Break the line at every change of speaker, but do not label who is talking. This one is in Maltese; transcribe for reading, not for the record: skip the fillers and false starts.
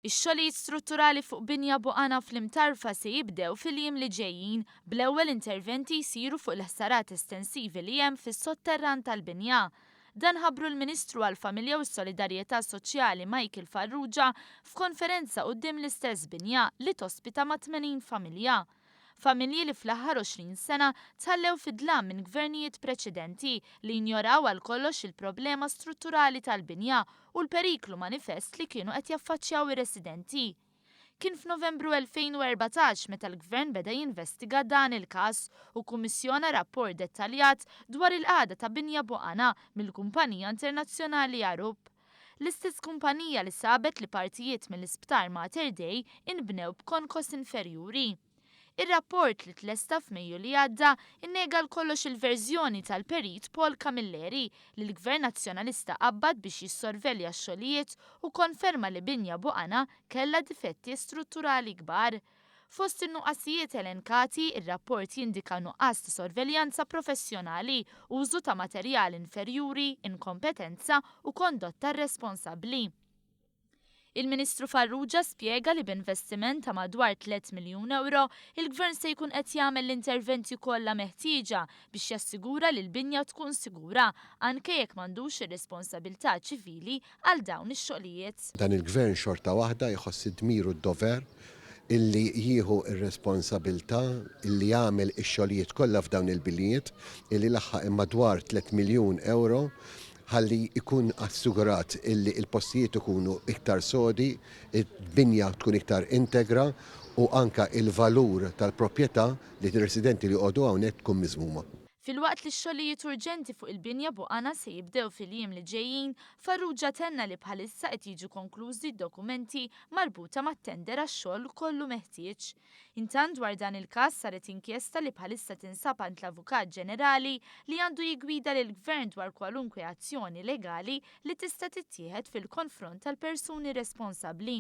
Ix-xogħlijiet strutturali fuq binja Buqana fl-Imtarfa se jibdew fil-jiem li ġejjin bl-ewwel interventi jsiru fuq il-ħsarat estensivi li hemm fis-sotterran tal-binja. Dan ħabbru l-Ministru għall-Familja u s-Solidarjetà Soċjali Michael Farrugia f'konferenza quddiem l-istess binja li tospita ma' 80 familja. Familji li fl-aħħar 20 sena tħallew fidlam minn gvernijiet preċedenti li ignoraw għal kollox il-problema strutturali tal-binja u l-periklu manifest li kienu qed jaffaċċjaw ir-residenti. Kien f'Novembru 2014 meta l-Gvern beda jinvestiga dan il-każ u kummissjona rapport dettaljat dwar il-qagħda ta' binja Buqana mill-Kumpanija Internazzjonali Arup. L-istess kumpanija li sabet li partijiet mill-isptar Mater Dei inbnew b'konkos inferjuri. Ir-rapport li tlesta f'Mejju li għadda innega l-kollox il-verżjoni tal-perit Paul Camilleri li l-Gvern Nazzjonalista qabbad biex jissorvelja x-xogħlijiet u konferma li binja Buqana kellha difetti strutturali kbar. Fost in-nuqqasijiet elenkati, ir-rapport jindika nuqqas ta' sorveljanza professjonali, użu ta' materjal inferjuri, inkompetenza u kondotta responsabbli. Il-Ministru Farrugia spjega li b'investiment ta' madwar 3 miljun euro, il-Gvern se jkun qed jagħmel l-interventi kollha meħtieġa biex jassigura li l-binja tkun sigura anke jekk m'għandux ir-responsabilità ċivili għal dawn ix-xogħlijiet.
Dan il-Gvern xorta waħda jħoss id-dmiru d-dover illi jieħu ir-responsabilità illi jagħmel ix-xogħlijiet kollha f'dawn il-biljiet illi laħħaq madwar 3 miljun euro ħalli ikun assigurat illi il-postijiet ikunu iktar sodi, il-binja tkun iktar integra u anka il-valur tal-proprjetà li t-residenti li għodu hawnhekk tkun miżmuma.
Fil-waqt li x-xogħlijiet urġenti fuq il-binja Buqana se jibdew fil-jiem li ġejjin, Farrugia tenna li bħalissa qed jiġu konklużi d-dokumenti marbuta mat-tender għax-xogħol kollu meħtieġ. Intant dwar dan il-każ saret inkjesta li bħalissa tinsab għand l-Avukat Ġenerali li għandu jigwida lil gvern dwar kwalunkwe azzjoni legali li tista' tittieħed fil-konfront tal-persuni responsabbli.